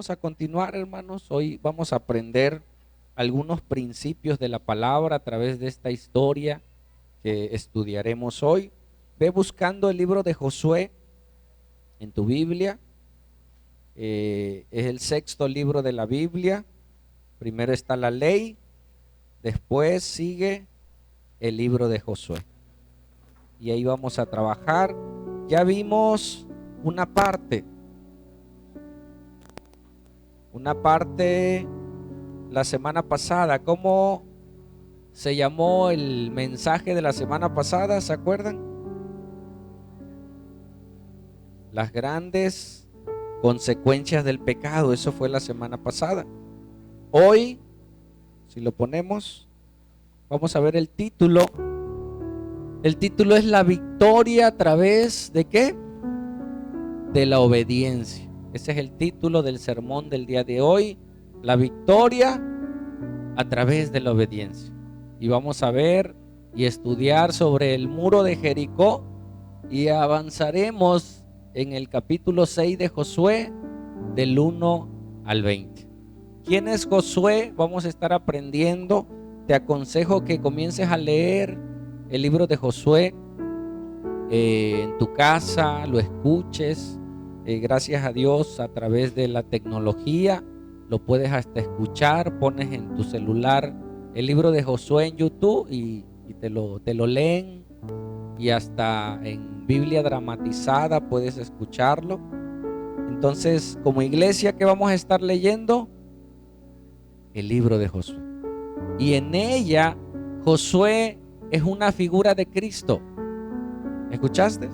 vamos a continuar, hermanos. Hoy vamos a aprender algunos principios de la palabra a través de esta historia que estudiaremos hoy. Ve buscando el libro de Josué en tu Biblia. Es el sexto libro de la Biblia. Primero está la ley, después sigue el libro de Josué. Y ahí vamos a trabajar. Ya vimos una parte la semana pasada. ¿Cómo se llamó el mensaje de la semana pasada? ¿Se acuerdan? Las grandes consecuencias del pecado. Eso fue la semana pasada. Hoy, si lo ponemos, vamos a ver el título. El título es la victoria a través de ¿qué? De la obediencia. Ese es el título del sermón del día de hoy. La victoria a través de la obediencia. Y vamos a ver y estudiar sobre el muro de Jericó. Y avanzaremos en el capítulo 6 de Josué, del 1 al 20. ¿Quién es Josué? Vamos a estar aprendiendo. Te aconsejo que comiences a leer el libro de Josué en tu casa, lo escuches. Gracias a Dios, a través de la tecnología lo puedes hasta escuchar. Pones en tu celular el libro de Josué en YouTube y te lo leen, y hasta en Biblia dramatizada puedes escucharlo. Entonces, como iglesia, ¿qué vamos a estar leyendo? El libro de Josué. Y en ella Josué es una figura de Cristo. ¿Escuchaste?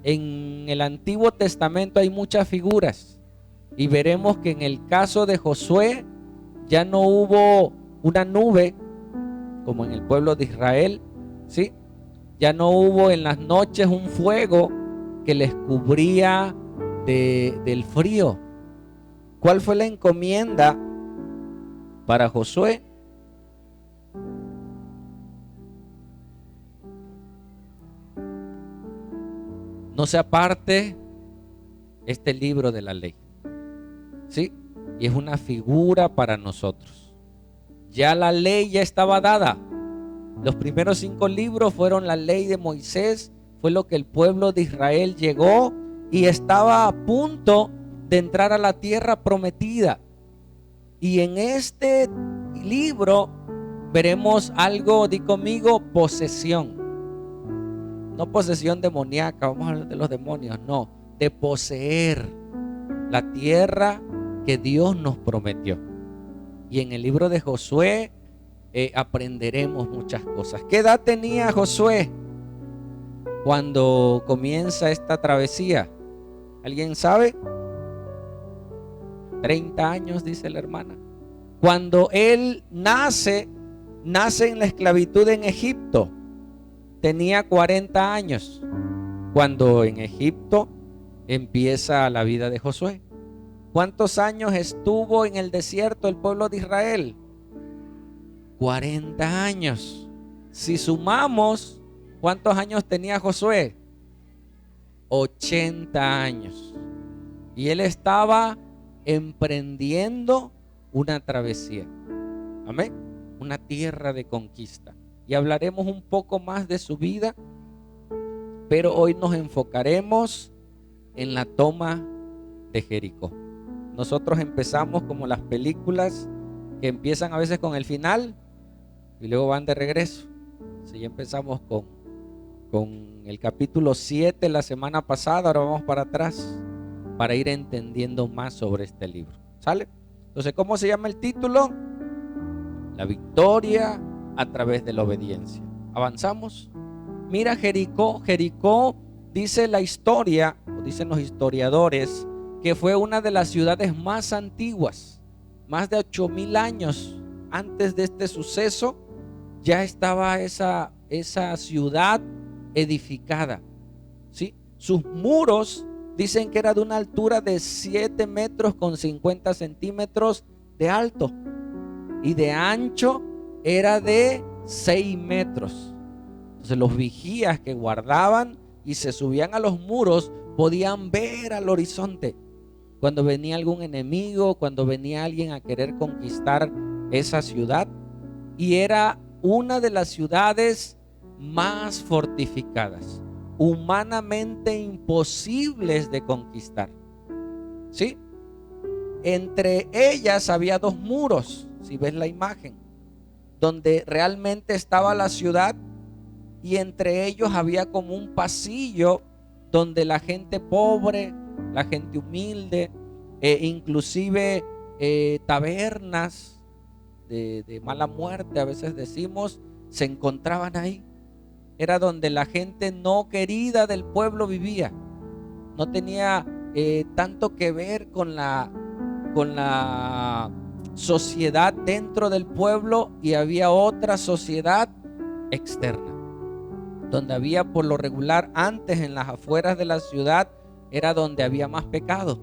En el Antiguo Testamento hay muchas figuras, y veremos que en el caso de Josué ya no hubo una nube como en el pueblo de Israel, ¿sí? Ya no hubo en las noches un fuego que les cubría del frío. ¿Cuál fue la encomienda para Josué? No se aparte este libro de la ley, ¿sí? Y es una figura para nosotros. Ya la ley ya estaba dada. Los primeros 5 libros fueron la ley de Moisés. Fue lo que el pueblo de Israel llegó y estaba a punto de entrar a la tierra prometida. Y en este libro veremos algo, di conmigo, posesión. No posesión demoníaca, vamos a hablar de los demonios, no, de poseer la tierra que Dios nos prometió. Y en el libro de Josué aprenderemos muchas cosas. ¿Qué edad tenía Josué cuando comienza esta travesía? ¿Alguien sabe? 30 años, dice la hermana. Cuando él nace en la esclavitud en Egipto. Tenía 40 años cuando en Egipto empieza la vida de Josué. ¿Cuántos años estuvo en el desierto el pueblo de Israel? 40 años. Si sumamos, ¿cuántos años tenía Josué? 80 años. Y él estaba emprendiendo una travesía. Amén. Una tierra de conquista. Y hablaremos un poco más de su vida, pero hoy nos enfocaremos en la toma de Jericó. Nosotros empezamos como las películas que empiezan a veces con el final y luego van de regreso. Si ya empezamos con el capítulo 7 la semana pasada, ahora vamos para atrás para ir entendiendo más sobre este libro. ¿Sale? Entonces, ¿cómo se llama el título? La victoria a través de la obediencia. Avanzamos. Mira Jericó. Jericó, dice la historia, o dicen los historiadores, que fue una de las ciudades más antiguas. Más de 8,000 años antes de este suceso ya estaba esa ciudad edificada, ¿sí? Sus muros dicen que era de una altura de 7 metros con 50 centímetros de alto, y de ancho era de 6 metros. Entonces los vigías que guardaban y se subían a los muros podían ver al horizonte. cuando venía algún enemigo, cuando venía alguien a querer conquistar esa ciudad. Y era una de las ciudades más fortificadas, humanamente imposibles de conquistar. ¿Sí? Entre ellas había dos muros, si ves la imagen, donde realmente estaba la ciudad, y entre ellos había como un pasillo donde la gente pobre, la gente humilde, inclusive tabernas de mala muerte, a veces decimos, se encontraban ahí. Era donde la gente no querida del pueblo vivía. No tenía tanto que ver con la sociedad dentro del pueblo, y había otra sociedad externa, donde había por lo regular antes en las afueras de la ciudad, era donde había más pecado.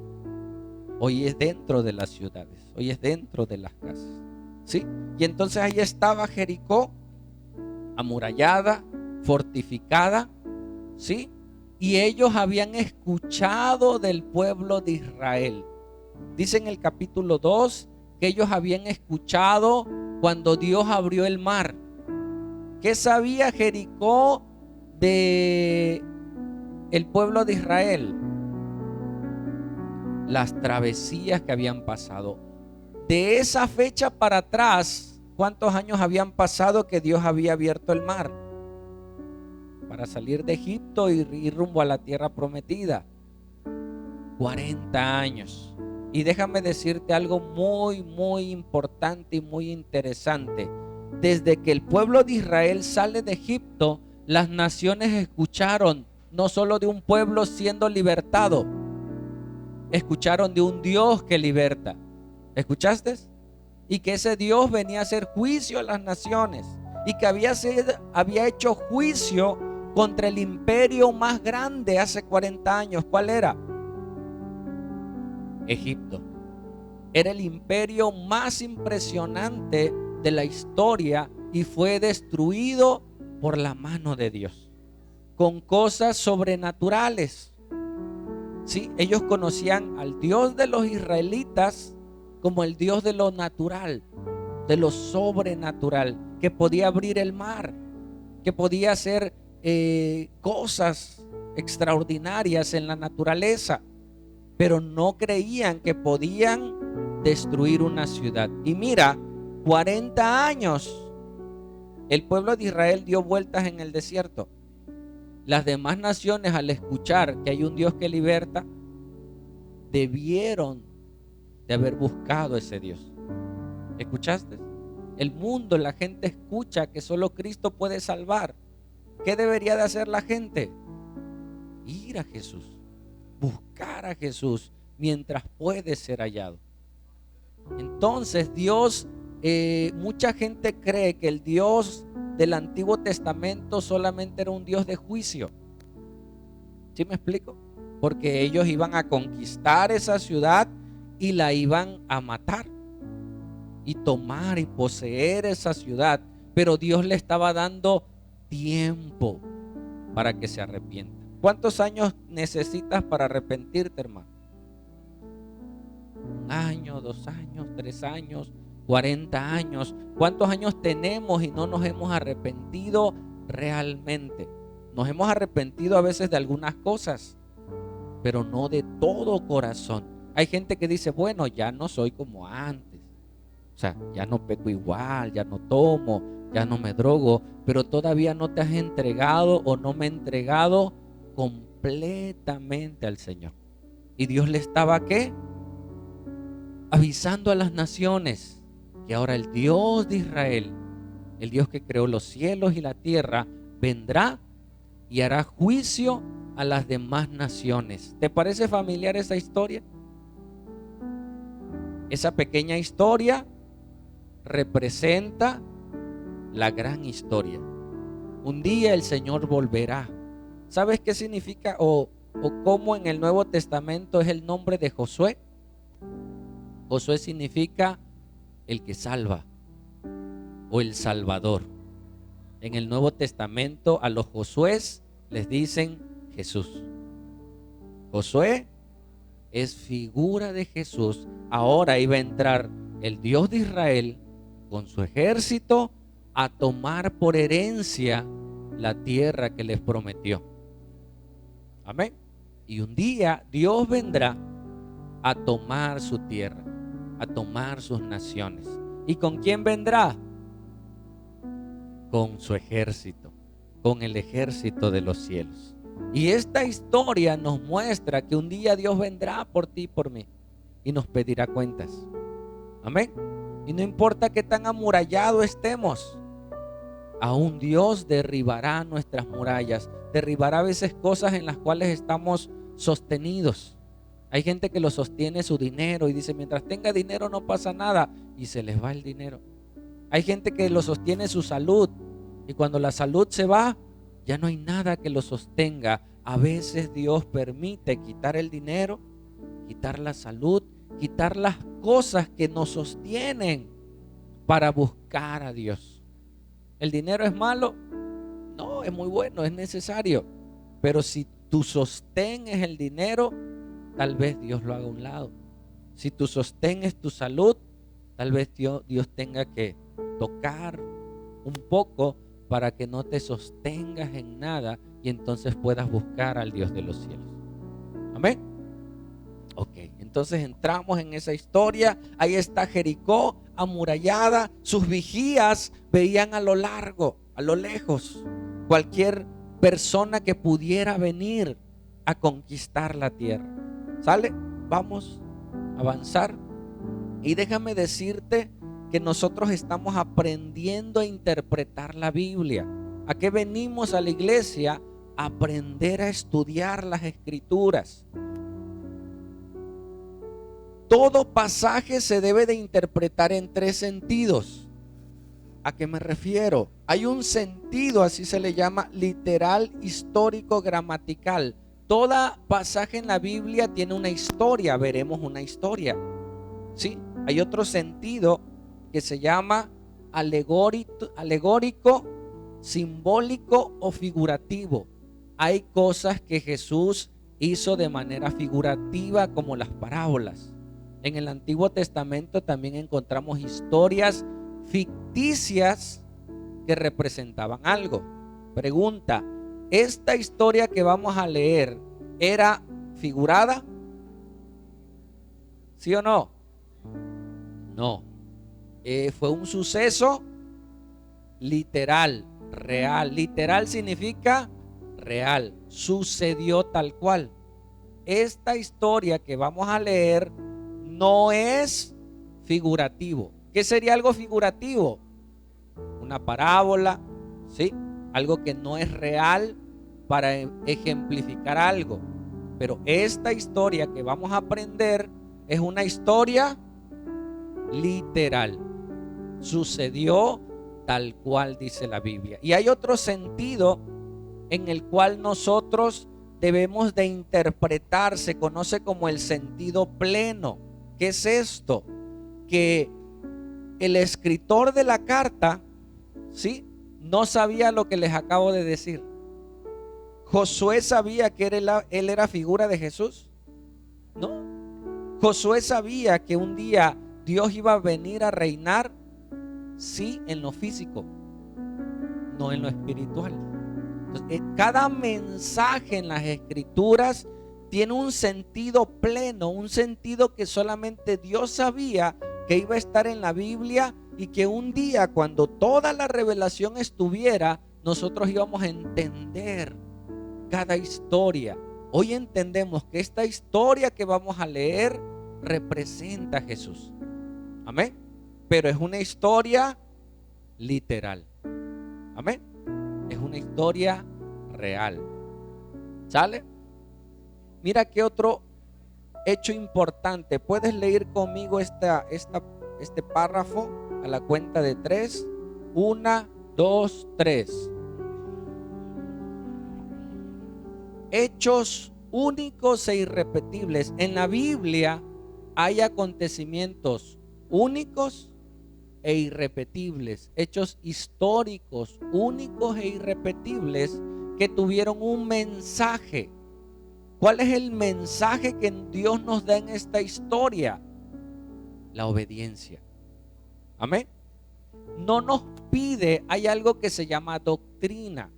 Hoy es dentro de las ciudades, hoy es dentro de las casas, ¿sí? Y entonces ahí estaba Jericó, amurallada, fortificada, ¿sí? Y ellos habían escuchado del pueblo de Israel. Dice en el capítulo 2 que ellos habían escuchado cuando Dios abrió el mar. ¿Qué sabía Jericó de el pueblo de Israel? Las travesías que habían pasado. De esa fecha para atrás, ¿cuántos años habían pasado que Dios había abierto el mar para salir de Egipto y ir rumbo a la tierra prometida? 40 años. Y déjame decirte algo muy, muy importante y muy interesante. Desde que el pueblo de Israel sale de Egipto, las naciones escucharon no solo de un pueblo siendo libertado, escucharon de un Dios que liberta. ¿Escuchaste? Y que ese Dios venía a hacer juicio a las naciones, y que había hecho juicio contra el imperio más grande hace 40 años. ¿Cuál era? Egipto. Era el imperio más impresionante de la historia y fue destruido por la mano de Dios, con cosas sobrenaturales. Sí, ellos conocían al Dios de los israelitas como el Dios de lo natural, de lo sobrenatural, que podía abrir el mar, que podía hacer cosas extraordinarias en la naturaleza, pero no creían que podían destruir una ciudad. Y mira, 40 años el pueblo de Israel dio vueltas en el desierto. Las demás naciones, al escuchar que hay un Dios que liberta, debieron de haber buscado ese Dios. ¿Escuchaste? El mundo, la gente escucha que solo Cristo puede salvar. ¿Qué debería de hacer la gente? Ir a Jesús, buscar a Jesús mientras puede ser hallado. Entonces Dios, mucha gente cree que el Dios del Antiguo Testamento solamente era un Dios de juicio. ¿Sí me explico? Porque ellos iban a conquistar esa ciudad y la iban a matar y tomar y poseer esa ciudad, pero Dios le estaba dando tiempo para que se arrepienta. ¿Cuántos años necesitas para arrepentirte, hermano? 1 año, 2 años, 3 años, 40 años. ¿Cuántos años tenemos y no nos hemos arrepentido realmente? Nos hemos arrepentido a veces de algunas cosas, pero no de todo corazón. Hay gente que dice, bueno, ya no soy como antes. O sea, ya no peco igual, ya no tomo, ya no me drogo, pero todavía no te has entregado o no me he entregado completamente al Señor. Y Dios le estaba, ¿qué? Avisando a las naciones que ahora el Dios de Israel, el Dios que creó los cielos y la tierra, vendrá y hará juicio a las demás naciones. ¿Te parece familiar esa historia? Esa pequeña historia representa la gran historia. Un día el Señor volverá. ¿Sabes qué significa o cómo en el Nuevo Testamento es el nombre de Josué? Josué significa el que salva o el Salvador. En el Nuevo Testamento a los Josués les dicen Jesús. Josué es figura de Jesús. Ahora iba a entrar el Dios de Israel con su ejército a tomar por herencia la tierra que les prometió. Amén. Y un día Dios vendrá a tomar su tierra, a tomar sus naciones. ¿Y con quién vendrá? Con su ejército, con el ejército de los cielos. Y esta historia nos muestra que un día Dios vendrá por ti y por mí y nos pedirá cuentas. Amén. Y no importa qué tan amurallado estemos, aún Dios derribará nuestras murallas, derribará a veces cosas en las cuales estamos sostenidos. Hay gente que lo sostiene su dinero y dice, mientras tenga dinero no pasa nada, y se les va el dinero. Hay gente que lo sostiene su salud y cuando la salud se va, ya no hay nada que lo sostenga. A veces Dios permite quitar el dinero, quitar la salud, quitar las cosas que nos sostienen para buscar a Dios. ¿El dinero es malo? No, es muy bueno, es necesario. Pero si tu sostén es el dinero, tal vez Dios lo haga a un lado. Si tu sostén es tu salud, tal vez Dios tenga que tocar un poco para que no te sostengas en nada y entonces puedas buscar al Dios de los cielos. Amén. Ok, entonces entramos en esa historia. Ahí está Jericó amurallada. Sus vigías veían a lo largo, a lo lejos, cualquier persona que pudiera venir a conquistar la tierra. ¿Sale? Vamos a avanzar. Y déjame decirte que nosotros estamos aprendiendo a interpretar la Biblia. ¿A qué venimos a la iglesia? A aprender a estudiar las Escrituras. Todo pasaje se debe de interpretar en tres sentidos. ¿A qué me refiero? Hay un sentido, así se le llama, literal, histórico, gramatical. Todo pasaje en la Biblia tiene una historia, veremos una historia. ¿Sí? Hay otro sentido que se llama alegórico, simbólico o figurativo. Hay cosas que Jesús hizo de manera figurativa, como las parábolas. En el Antiguo Testamento también encontramos historias ficticias que representaban algo. Pregunta: ¿esta historia que vamos a leer era figurada? ¿Sí o no? No. Fue un suceso literal, real. Literal significa real. Sucedió tal cual. Esta historia que vamos a leer no es figurativo. ¿Qué sería algo figurativo? Una parábola, ¿sí? Algo que no es real para ejemplificar algo. Pero esta historia que vamos a aprender es una historia literal. Sucedió tal cual dice la Biblia. Y hay otro sentido en el cual nosotros debemos de interpretar, se conoce como el sentido pleno. ¿Qué es esto? Que el escritor de la carta, ¿sí?, no sabía lo que les acabo de decir. Josué sabía que él era figura de Jesús. No. Josué sabía que un día Dios iba a venir a reinar, sí, en lo físico, no en lo espiritual. Entonces, cada mensaje en las Escrituras tiene un sentido pleno, un sentido que solamente Dios sabía que iba a estar en la Biblia, y que un día, cuando toda la revelación estuviera, nosotros íbamos a entender cada historia. Hoy entendemos que esta historia que vamos a leer representa a Jesús. Amén. Pero es una historia literal. Amén. Es una historia real. ¿Sale? Mira qué otro hecho importante. ¿Puedes leer conmigo este párrafo a la cuenta de 3? 1, 2, 3. Hechos únicos e irrepetibles. En la Biblia hay acontecimientos únicos e irrepetibles, hechos históricos únicos e irrepetibles que tuvieron un mensaje. ¿Cuál es el mensaje que Dios nos da en esta historia? La obediencia. Amén. No nos pide, hay algo que se llama doctrina.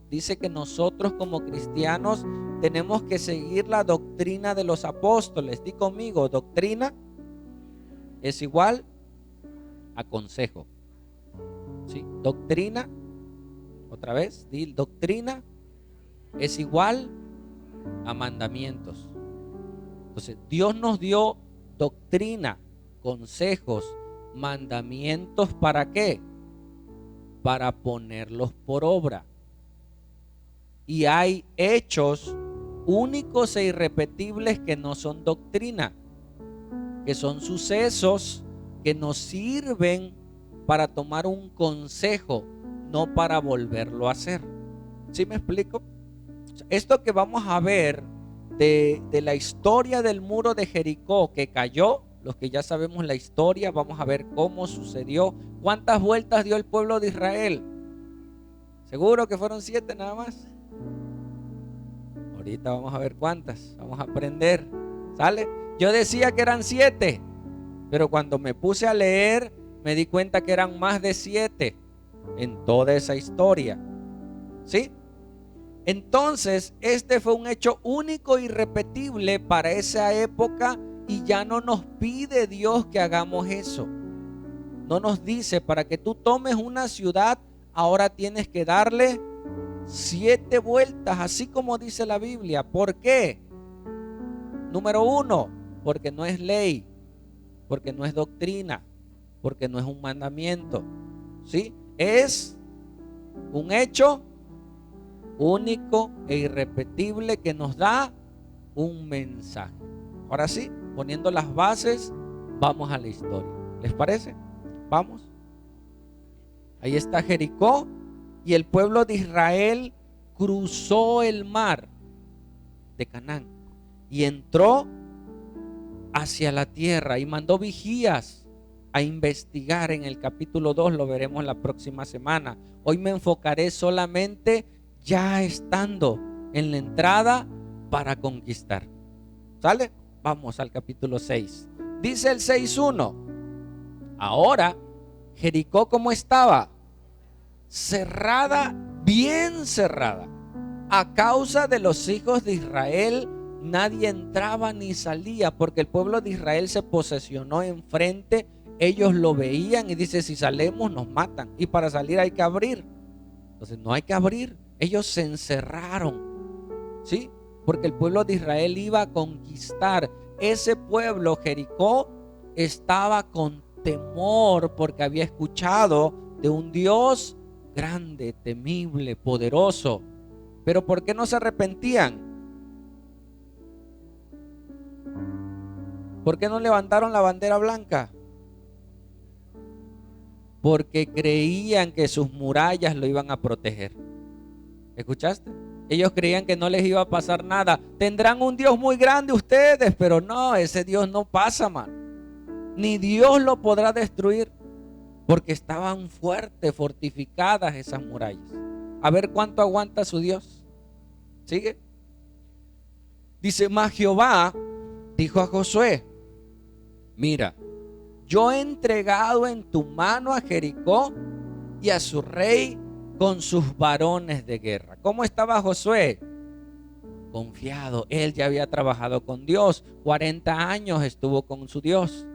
Dice que nosotros como cristianos tenemos que seguir la doctrina de los apóstoles. Di conmigo, doctrina es igual a consejo. ¿Sí? Doctrina, otra vez, doctrina es igual a mandamientos. Entonces, Dios nos dio doctrina, consejos, mandamientos, ¿para qué? Para ponerlos por obra. Y hay hechos únicos e irrepetibles que no son doctrina, que son sucesos que nos sirven para tomar un consejo, no para volverlo a hacer. ¿Sí me explico? Esto que vamos a ver de la historia del muro de Jericó que cayó, los que ya sabemos la historia, vamos a ver cómo sucedió, cuántas vueltas dio el pueblo de Israel. Seguro que fueron 7 nada más. Ahorita vamos a ver cuántas, vamos a aprender. ¿Sale? Yo decía que eran 7, pero cuando me puse a leer me di cuenta que eran más de 7 en toda esa historia. ¿Sí? Entonces, este fue un hecho único y irrepetible para esa época y ya no nos pide Dios que hagamos eso. No nos dice, para que tú tomes una ciudad, ahora tienes que darle 7 vueltas, así como dice la Biblia. ¿Por qué? Número 1, porque no es ley, porque no es doctrina, porque no es un mandamiento. ¿Sí? Es un hecho único e irrepetible que nos da un mensaje. Ahora sí, poniendo las bases, vamos a la historia. ¿Les parece? Vamos. Ahí está Jericó y el pueblo de Israel cruzó el mar de Canaán y entró hacia la tierra y mandó vigías a investigar. En el capítulo 2 lo veremos la próxima semana. Hoy me enfocaré solamente ya estando en la entrada para conquistar. ¿Sale? Vamos al capítulo 6. Dice el 6:1. Ahora Jericó, ¿cómo estaba? Cerrada, bien cerrada. A causa de los hijos de Israel, nadie entraba ni salía, porque el pueblo de Israel se posesionó enfrente. Ellos lo veían y dice, si salimos nos matan, y para salir hay que abrir. Entonces no hay que abrir. Ellos se encerraron, ¿sí? Porque el pueblo de Israel iba a conquistar. Ese pueblo, Jericó, estaba con temor porque había escuchado de un Dios grande, temible, poderoso. Pero ¿por qué no se arrepentían? ¿Por qué no levantaron la bandera blanca? Porque creían que sus murallas lo iban a proteger. ¿Escuchaste? Ellos creían que no les iba a pasar nada. Tendrán un Dios muy grande ustedes, pero no, ese Dios no pasa, man. Ni Dios lo podrá destruir, porque estaban fuertes, fortificadas esas murallas. A ver cuánto aguanta su Dios. ¿Sigue? Dice, mas Jehová dijo a Josué, mira, yo he entregado en tu mano a Jericó y a su rey con sus varones de guerra. ¿Cómo estaba Josué? Confiado. Él ya había trabajado con Dios. 40 años estuvo con su Dios.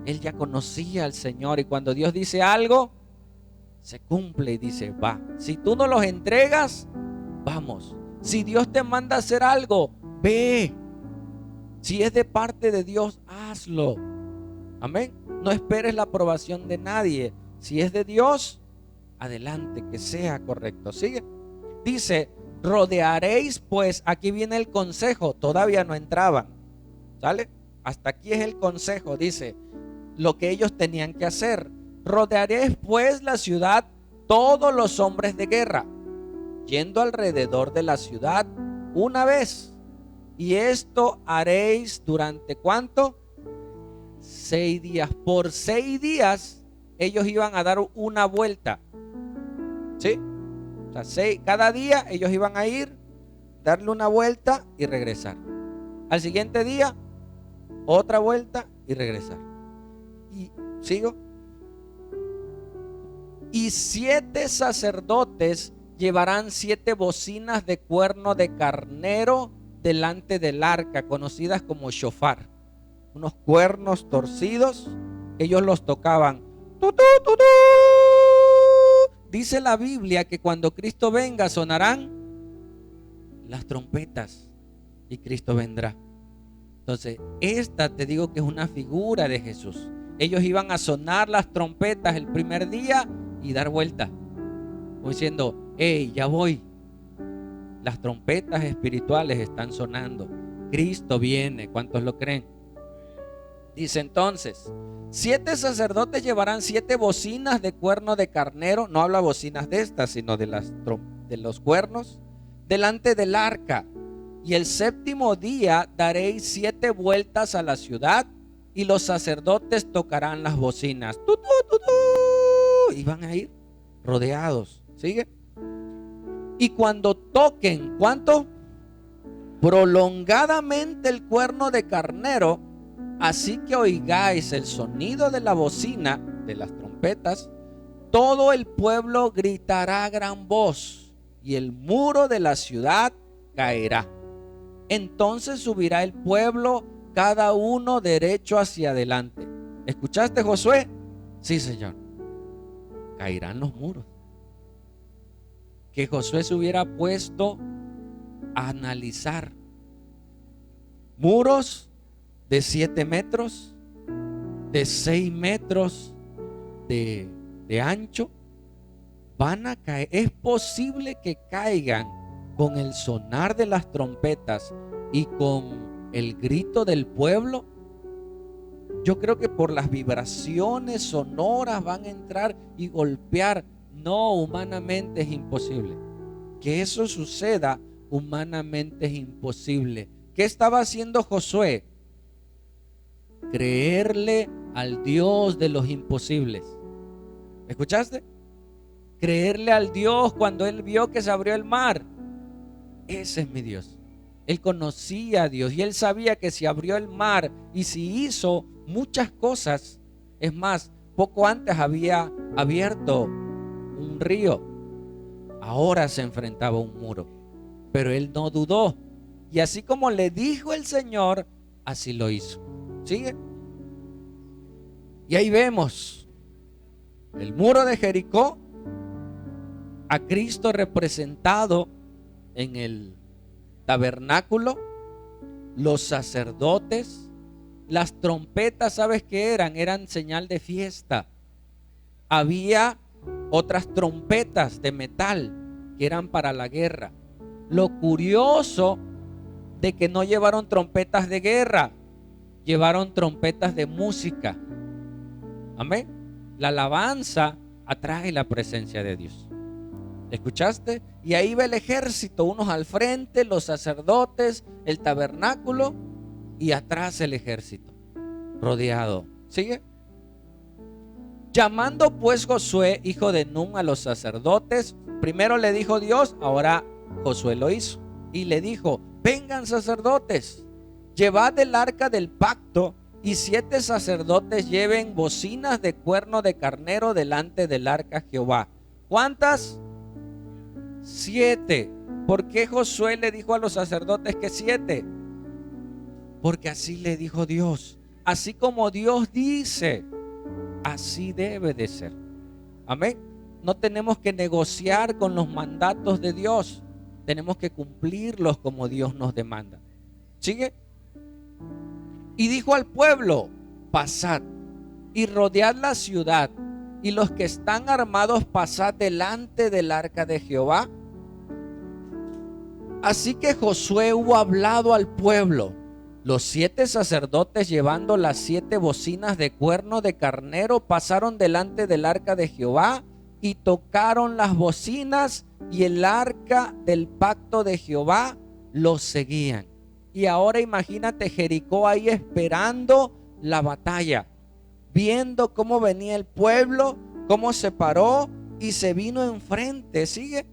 Él ya conocía al Señor y cuando Dios dice algo, se cumple y dice, va. Si tú no los entregas, vamos. Si Dios te manda a hacer algo, ve. Si es de parte de Dios, hazlo. Amén. No esperes la aprobación de nadie. Si es de Dios, adelante, que sea correcto. Sigue. Dice, rodearéis, pues aquí viene el consejo. Todavía no entraban. ¿Sale? Hasta aquí es el consejo. Dice lo que ellos tenían que hacer. Rodearéis pues la ciudad todos los hombres de guerra, yendo alrededor de la ciudad una vez. Y esto haréis durante ¿cuánto? 6 días. Por 6 días ellos iban a dar una vuelta. ¿Sí? O sea, cada día ellos iban a ir darle una vuelta y regresar. Al siguiente día, otra vuelta y regresar. Y sigo. Y 7 sacerdotes llevarán 7 bocinas de cuerno de carnero delante del arca, conocidas como shofar. Unos cuernos torcidos, ellos los tocaban. ¡Tu, tu, tu, tu! Dice la Biblia que cuando Cristo venga sonarán las trompetas y Cristo vendrá. Entonces, esta te digo que es una figura de Jesús. Ellos iban a sonar las trompetas el primer día y dar vuelta, como diciendo: hey, ya voy. Las trompetas espirituales están sonando. Cristo viene. ¿Cuántos lo creen? Dice entonces: 7 sacerdotes llevarán 7 bocinas de cuerno de carnero. No habla bocinas de estas, sino de los cuernos, delante del arca. Y el 7º día daréis 7 vueltas a la ciudad, y los sacerdotes tocarán las bocinas. ¡Tu, tu, tu, tu! Y van a ir rodeados. ¿Sigue? Y cuando toquen, ¿cuánto? Prolongadamente el cuerno de carnero, así que oigáis el sonido de la bocina, de las trompetas, todo el pueblo gritará a gran voz, y el muro de la ciudad caerá. Entonces subirá el pueblo, cada uno derecho hacia adelante. ¿Escuchaste, Josué? Sí, Señor. Caerán los muros. Que Josué se hubiera puesto a analizar muros de 7 metros, de 6 metros de ancho, van a caer. Es posible que caigan con el sonar de las trompetas y con el grito del pueblo. Yo creo que por las vibraciones sonoras van a entrar y golpear. No, humanamente es imposible. Que eso suceda, humanamente es imposible. ¿Qué estaba haciendo Josué? Creerle al Dios de los imposibles. ¿Escuchaste? Creerle al Dios cuando él vio que se abrió el mar. Ese es mi Dios. Él conocía a Dios y él sabía que si abrió el mar y si hizo muchas cosas, es más, poco antes había abierto un río, ahora se enfrentaba a un muro, pero él no dudó, y así como le dijo el Señor, así lo hizo. ¿Sigue? Y ahí vemos el muro de Jericó, a Cristo representado en el tabernáculo, los sacerdotes, las trompetas. ¿Sabes qué eran? Eran señal de fiesta. Había otras trompetas de metal que eran para la guerra. Lo curioso de que no llevaron trompetas de guerra, llevaron trompetas de música. Amén. La alabanza atrae la presencia de Dios. ¿Escuchaste? Y ahí va el ejército, unos al frente, los sacerdotes, el tabernáculo, y atrás el ejército, rodeado. ¿Sigue? Llamando pues Josué, hijo de Nun, a los sacerdotes, primero le dijo Dios, ahora Josué lo hizo. Y le dijo: vengan, sacerdotes, llevad el arca del pacto, y 7 sacerdotes lleven bocinas de cuerno de carnero delante del arca Jehová. ¿Cuántas? 7. ¿Por qué Josué le dijo a los sacerdotes que 7? Porque así le dijo Dios. Así como Dios dice, así debe de ser. Amén. No tenemos que negociar con los mandatos de Dios. Tenemos que cumplirlos como Dios nos demanda. ¿Sigue? Y dijo al pueblo: pasad y rodead la ciudad, y los que están armados pasad delante del arca de Jehová. Así que Josué hubo hablado al pueblo. Los 7 sacerdotes, llevando las 7 bocinas de cuerno de carnero, pasaron delante del arca de Jehová y tocaron las bocinas, y el arca del pacto de Jehová los seguían. Y ahora imagínate Jericó ahí esperando la batalla, viendo cómo venía el pueblo, cómo se paró y se vino enfrente. ¿Sigue?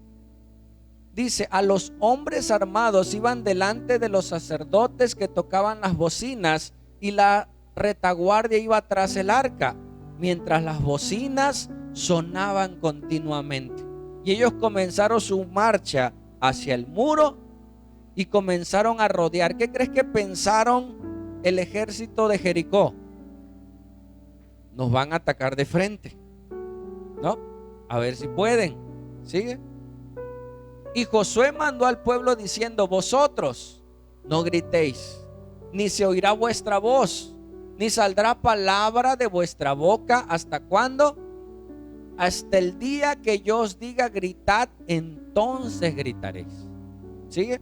dice, a los hombres armados iban delante de los sacerdotes que tocaban las bocinas, y la retaguardia iba tras el arca, mientras las bocinas sonaban continuamente. Y ellos comenzaron su marcha hacia el muro y comenzaron a rodear. ¿Qué crees que pensaron el ejército de Jericó? Nos van a atacar de frente, ¿no? A ver si pueden. ¿Sigue? Y Josué mandó al pueblo diciendo, vosotros no gritéis, ni se oirá vuestra voz, ni saldrá palabra de vuestra boca. ¿Hasta cuándo? Hasta el día que yo os diga gritad, entonces gritaréis. ¿Sigue?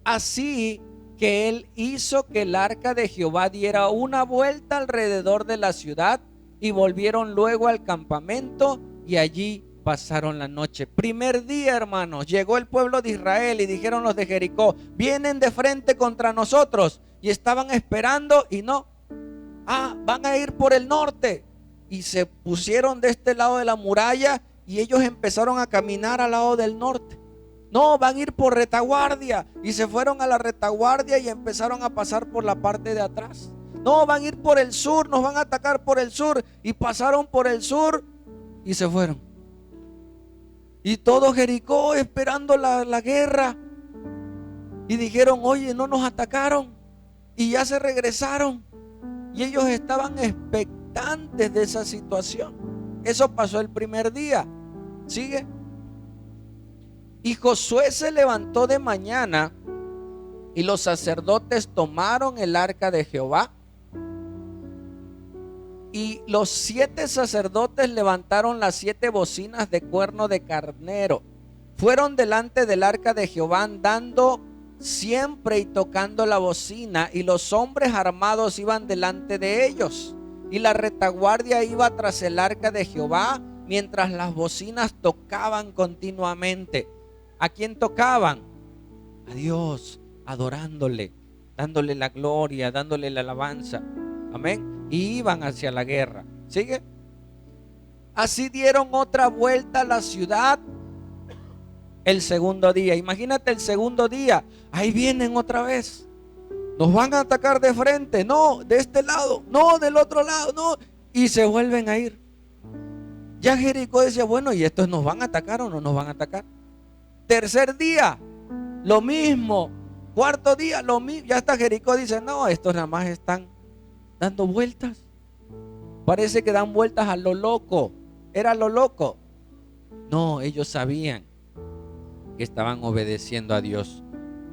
Así que él hizo que el arca de Jehová diera una vuelta alrededor de la ciudad, y volvieron luego al campamento y allí pasaron la noche. Primer día, hermanos, llegó el pueblo de Israel y dijeron los de Jericó, vienen de frente contra nosotros. Y estaban esperando y no. Van a ir por el norte. Y se pusieron de este lado de la muralla y ellos empezaron a caminar al lado del norte. No, van a ir por retaguardia. Y se fueron a la retaguardia y empezaron a pasar por la parte de atrás. No, van a ir por el sur, nos van a atacar por el sur. Y pasaron por el sur y se fueron. Y todo Jericó esperando la guerra. Y dijeron, oye, no nos atacaron. Y ya se regresaron. Y ellos estaban expectantes de esa situación. Eso pasó el primer día. ¿Sigue? Y Josué se levantó de mañana, y los sacerdotes tomaron el arca de Jehová. Y los 7 sacerdotes levantaron las 7 bocinas de cuerno de carnero. Fueron delante del arca de Jehová andando siempre y tocando la bocina, y los hombres armados iban delante de ellos. Y la retaguardia iba tras el arca de Jehová, mientras las bocinas tocaban continuamente. ¿A quién tocaban? A Dios, adorándole, dándole la gloria, dándole la alabanza. Amén. Y iban hacia la guerra. ¿Sigue? Así dieron otra vuelta a la ciudad el segundo día. Imagínate el segundo día. Ahí vienen otra vez. Nos van a atacar de frente. No, de este lado. No, del otro lado. No. Y se vuelven a ir. Ya Jericó decía, bueno, ¿y estos nos van a atacar o no nos van a atacar? Tercer día, lo mismo. Cuarto día, lo mismo. Ya hasta Jericó dice, no, estos nada más están dando vueltas. Parece que dan vueltas a lo loco. Era lo loco. No, ellos sabían que estaban obedeciendo a Dios.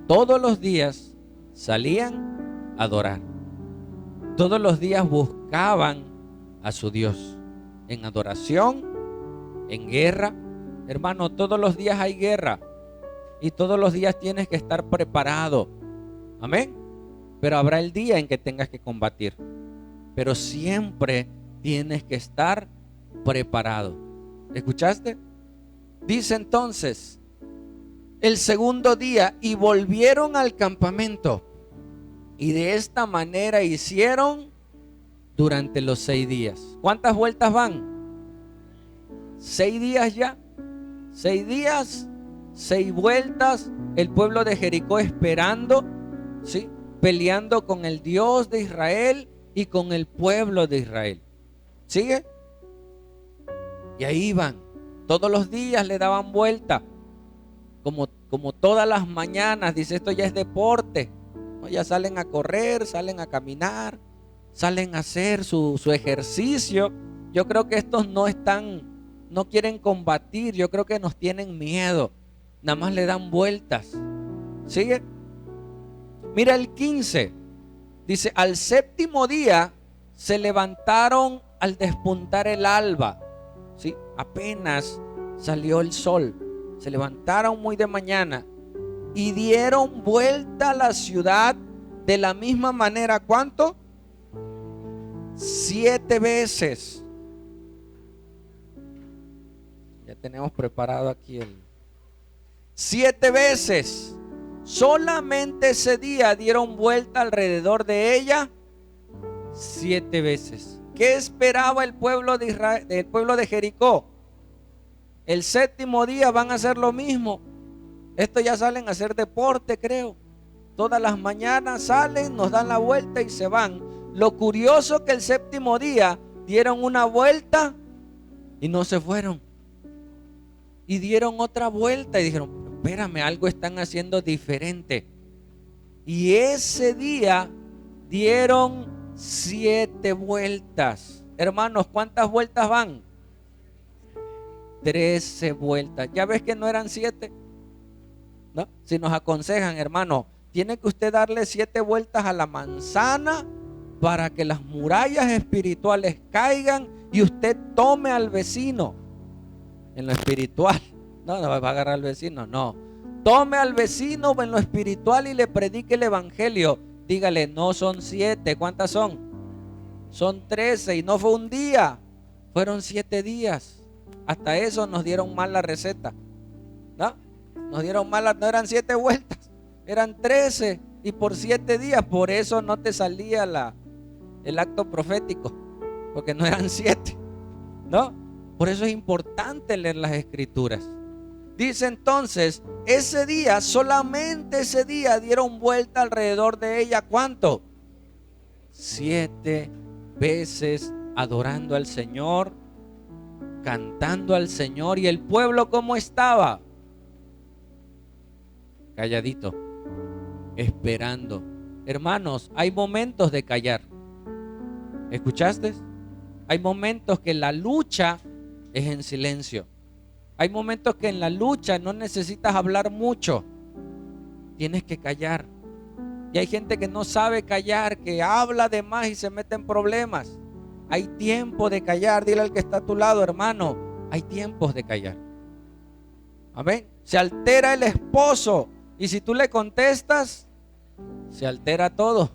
Todos los días salían a adorar. Todos los días buscaban a su Dios en adoración, en guerra. Hermano, todos los días hay guerra y todos los días tienes que estar preparado. Amén. Pero habrá el día en que tengas que combatir, pero siempre tienes que estar preparado. ¿Escuchaste? Dice entonces, el segundo día, y volvieron al campamento, y de esta manera hicieron durante los 6 días. ¿Cuántas vueltas van? 6 días ya. 6 días, 6 vueltas. El pueblo de Jericó esperando, ¿sí? Peleando con el Dios de Israel y con el pueblo de Israel. ¿Sigue? Y ahí iban. Todos los días le daban vuelta. Como todas las mañanas. Dice, esto ya es deporte, ¿no? Ya salen a correr, salen a caminar, salen a hacer su ejercicio. Yo creo que estos no quieren combatir. Yo creo que nos tienen miedo. Nada más le dan vueltas. ¿Sigue? Mira el 15. Dice, al séptimo día se levantaron al despuntar el alba. ¿Sí? Apenas salió el sol. Se levantaron muy de mañana y dieron vuelta a la ciudad de la misma manera. ¿Cuánto? 7 veces. Ya tenemos preparado aquí 7 veces. Solamente ese día dieron vuelta alrededor de ella 7 veces. ¿Qué esperaba el pueblo de Israel, el pueblo de Jericó? El séptimo día van a hacer lo mismo. Estos ya salen a hacer deporte, creo. Todas las mañanas salen, nos dan la vuelta y se van. Lo curioso que el séptimo día dieron una vuelta y no se fueron. Y dieron otra vuelta y dijeron, espérame, algo están haciendo diferente. Y ese día dieron 7 vueltas. Hermanos, ¿cuántas vueltas van? 13 vueltas. ¿Ya ves que no eran 7? ¿No? Si nos aconsejan, hermano, tiene que usted darle 7 vueltas a la manzana para que las murallas espirituales caigan y usted tome al vecino. En lo espiritual. No va a agarrar al vecino, no. Tome al vecino en lo espiritual y le predique el evangelio. Dígale, no son 7, ¿cuántas son? Son 13 y no fue un día, fueron 7 días. Hasta eso nos dieron mal la receta, ¿no? Nos dieron mal, no eran 7 vueltas, eran 13 y por 7 días. Por eso no te salía el acto profético, porque no eran 7, ¿no? Por eso es importante leer las escrituras. Dice entonces, ese día, solamente ese día dieron vuelta alrededor de ella. ¿Cuánto? 7 veces adorando al Señor, cantando al Señor. ¿Y el pueblo cómo estaba? Calladito, esperando. Hermanos, hay momentos de callar. ¿Escuchaste? Hay momentos que la lucha es en silencio. Hay momentos que en la lucha no necesitas hablar mucho. Tienes que callar. Y hay gente que no sabe callar, que habla de más y se mete en problemas. Hay tiempo de callar. Dile al que está a tu lado, hermano, hay tiempos de callar. Amén. Se altera el esposo y si tú le contestas, se altera todo.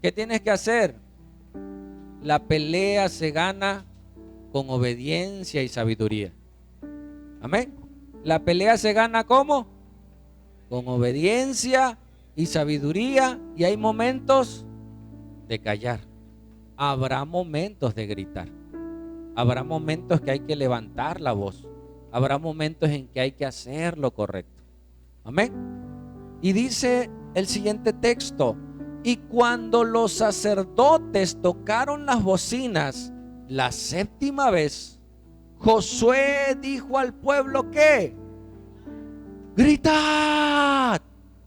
¿Qué tienes que hacer? La pelea se gana con obediencia y sabiduría. Amén. La pelea se gana ¿cómo? Con obediencia y sabiduría. Y hay momentos de callar. Habrá momentos de gritar. Habrá momentos que hay que levantar la voz. Habrá momentos en que hay que hacer lo correcto. Amén. Y dice el siguiente texto: y cuando los sacerdotes tocaron las bocinas la 7ª vez, Josué dijo al pueblo que gritad.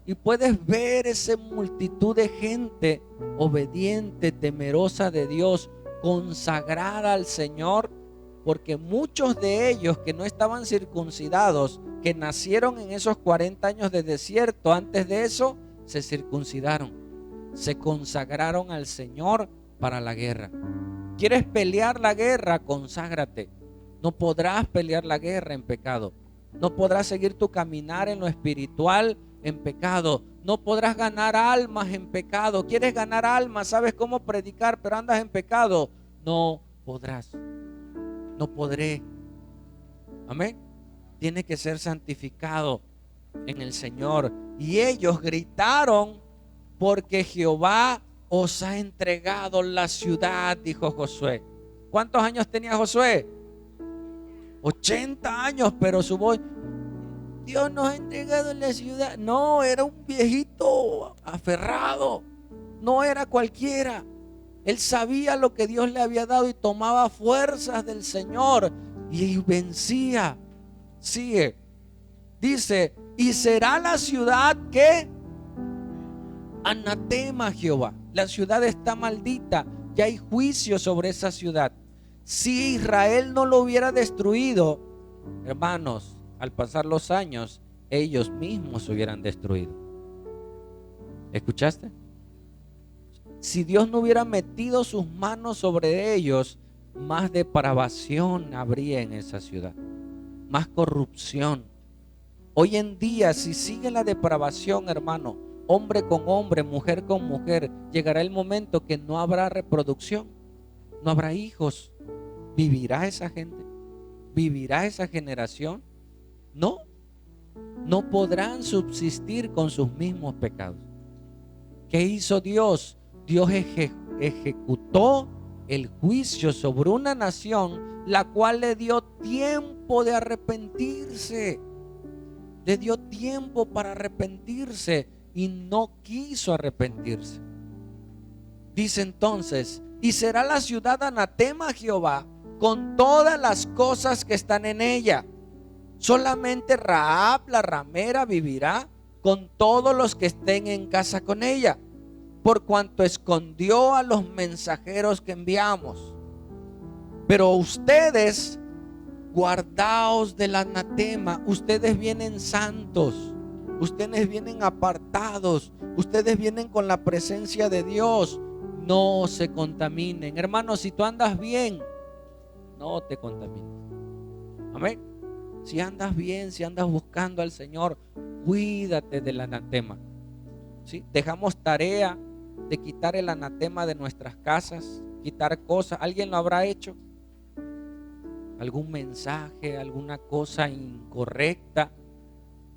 Y puedes ver esa multitud de gente obediente, temerosa de Dios, consagrada al Señor, porque muchos de ellos que no estaban circuncidados, que nacieron en esos 40 años de desierto, antes de eso se circuncidaron, se consagraron al Señor para la guerra. ¿Quieres pelear la guerra? Conságrate. No podrás pelear la guerra en pecado. No podrás seguir tu caminar en lo espiritual en pecado. No podrás ganar almas en pecado. ¿Quieres ganar almas? ¿Sabes cómo predicar, pero andas en pecado? No podrás. No podré. Amén. Tiene que ser santificado en el Señor. Y ellos gritaron porque Jehová os ha entregado la ciudad, dijo Josué. ¿Cuántos años tenía Josué? 80 años, pero su voz: Dios nos ha entregado la ciudad. No, era un viejito aferrado. No era cualquiera. Él sabía lo que Dios le había dado y tomaba fuerzas del Señor y vencía. Sigue. Dice: y será la ciudad que anatema Jehová. La ciudad está maldita. Ya hay juicio sobre esa ciudad. Si Israel no lo hubiera destruido, hermanos, al pasar los años, ellos mismos se hubieran destruido. ¿Escuchaste? Si Dios no hubiera metido sus manos sobre ellos, más depravación habría en esa ciudad, más corrupción. Hoy en día, si sigue la depravación, hermano, hombre con hombre, mujer con mujer, llegará el momento que no habrá reproducción, no habrá hijos. ¿Vivirá esa gente? ¿Vivirá esa generación? No, no podrán subsistir con sus mismos pecados. ¿Qué hizo Dios? Dios ejecutó el juicio sobre una nación la cual le dio tiempo de arrepentirse. Le dio tiempo para arrepentirse y no quiso arrepentirse. Dice entonces: y será la ciudad anatema a Jehová con todas las cosas que están en ella. Solamente Rahab la ramera vivirá con todos los que estén en casa con ella, por cuanto escondió a los mensajeros que enviamos. Pero ustedes, guardaos del anatema. Ustedes vienen santos, ustedes vienen apartados, ustedes vienen con la presencia de Dios. No se contaminen. Hermanos, si tú andas bien, no te contamines. Amén. Si andas bien, si andas buscando al Señor, cuídate del anatema. ¿Sí? Dejamos tarea de quitar el anatema de nuestras casas, quitar cosas. ¿Alguien lo habrá hecho? ¿Algún mensaje, alguna cosa incorrecta?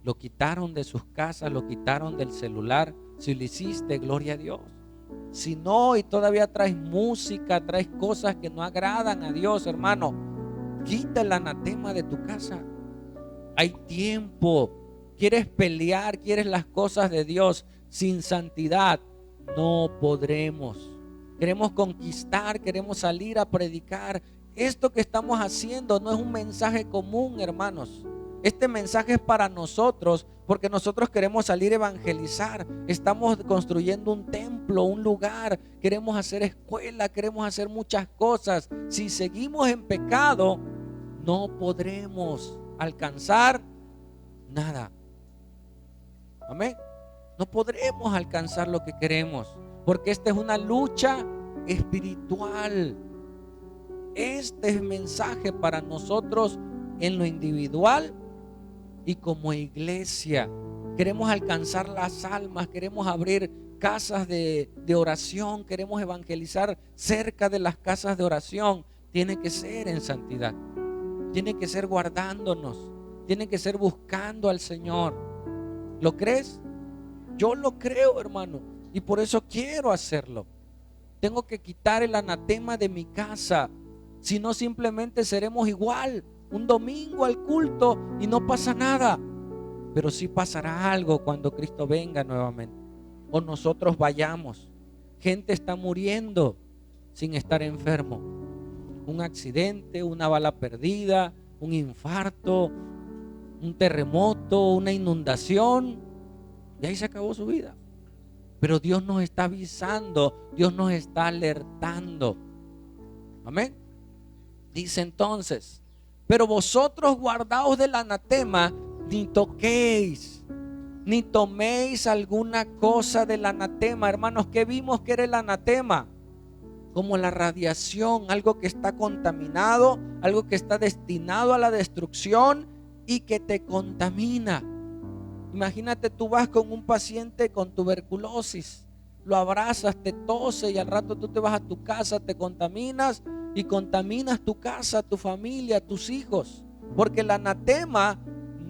Lo quitaron de sus casas, lo quitaron del celular. Si lo hiciste, gloria a Dios. Si no, y todavía traes música, traes cosas que no agradan a Dios, hermano, quita el anatema de tu casa. Hay tiempo. Quieres pelear, quieres las cosas de Dios sin santidad, no podremos. Queremos conquistar, queremos salir a predicar. Esto que estamos haciendo no es un mensaje común, hermanos. Este mensaje es para nosotros, porque nosotros queremos salir a evangelizar. Estamos construyendo un templo, un lugar. Queremos hacer escuela, queremos hacer muchas cosas. Si seguimos en pecado, no podremos alcanzar nada. Amén. No podremos alcanzar lo que queremos, porque esta es una lucha espiritual. Este es mensaje para nosotros en lo individual y como iglesia. Queremos alcanzar las almas, queremos abrir casas de oración, queremos evangelizar cerca de las casas de oración. Tiene que ser en santidad, tiene que ser guardándonos, tiene que ser buscando al Señor. ¿Lo crees? Yo lo creo, hermano, y por eso quiero hacerlo. Tengo que quitar el anatema de mi casa. Si no, simplemente seremos igual, un domingo al culto y no pasa nada. Pero sí pasará algo cuando Cristo venga nuevamente, o nosotros vayamos. Gente está muriendo sin estar enfermo. Un accidente, una bala perdida, un infarto, un terremoto, una inundación, y ahí se acabó su vida. Pero Dios nos está avisando, Dios nos está alertando. Amén. Dice entonces: pero vosotros guardaos del anatema, ni toquéis, ni toméis alguna cosa del anatema. Hermanos, ¿qué vimos que era el anatema? Como la radiación, algo que está contaminado, algo que está destinado a la destrucción y que te contamina. Imagínate, tú vas con un paciente con tuberculosis, lo abrazas, te tose y al rato tú te vas a tu casa, te contaminas y contaminas tu casa, tu familia, tus hijos, porque el anatema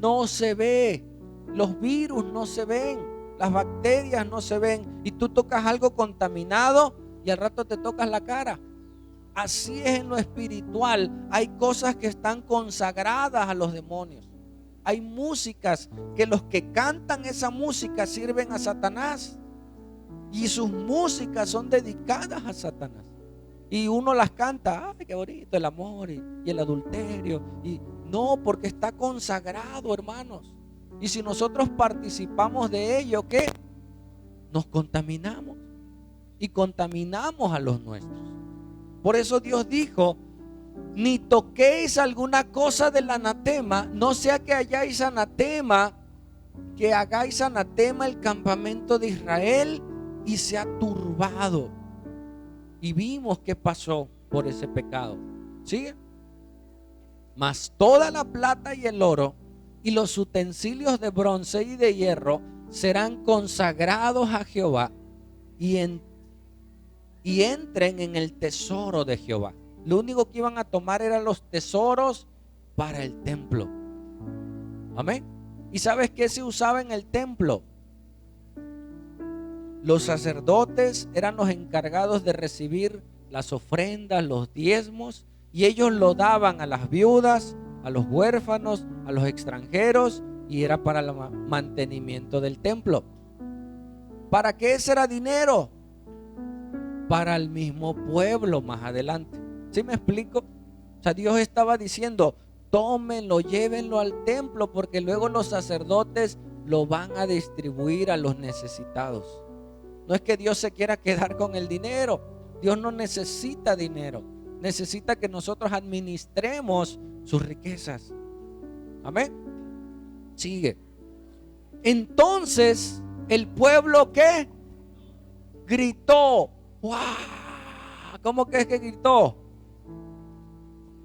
no se ve, los virus no se ven, las bacterias no se ven, y tú tocas algo contaminado y al rato te tocas la cara. Así es en lo espiritual. Hay cosas que están consagradas a los demonios. Hay músicas que los que cantan esa música sirven a Satanás, y sus músicas son dedicadas a Satanás. Y uno las canta, ay, qué bonito el amor y el adulterio. Y no, porque está consagrado, hermanos. Y si nosotros participamos de ello, ¿qué? Nos contaminamos y contaminamos a los nuestros. Por eso Dios dijo: ni toquéis alguna cosa del anatema, no sea que hagáis anatema el campamento de Israel y sea turbado. Y vimos qué pasó por ese pecado. ¿Sigue? Mas toda la plata y el oro y los utensilios de bronce y de hierro serán consagrados a Jehová y entren en el tesoro de Jehová. Lo único que iban a tomar eran los tesoros para el templo. Amén. ¿Y sabes qué se usaba en el templo? Los sacerdotes eran los encargados de recibir las ofrendas, los diezmos, y ellos lo daban a las viudas, a los huérfanos, a los extranjeros, y era para el mantenimiento del templo. ¿Para qué ese era dinero? Para el mismo pueblo más adelante. ¿Sí me explico? O sea, Dios estaba diciendo, tómenlo, llévenlo al templo, porque luego los sacerdotes lo van a distribuir a los necesitados. No es que Dios se quiera quedar con el dinero. Dios no necesita dinero. Necesita que nosotros administremos sus riquezas. Amén. Sigue. Entonces el pueblo, ¿qué? Gritó. ¡Wow! ¿Cómo que es que gritó?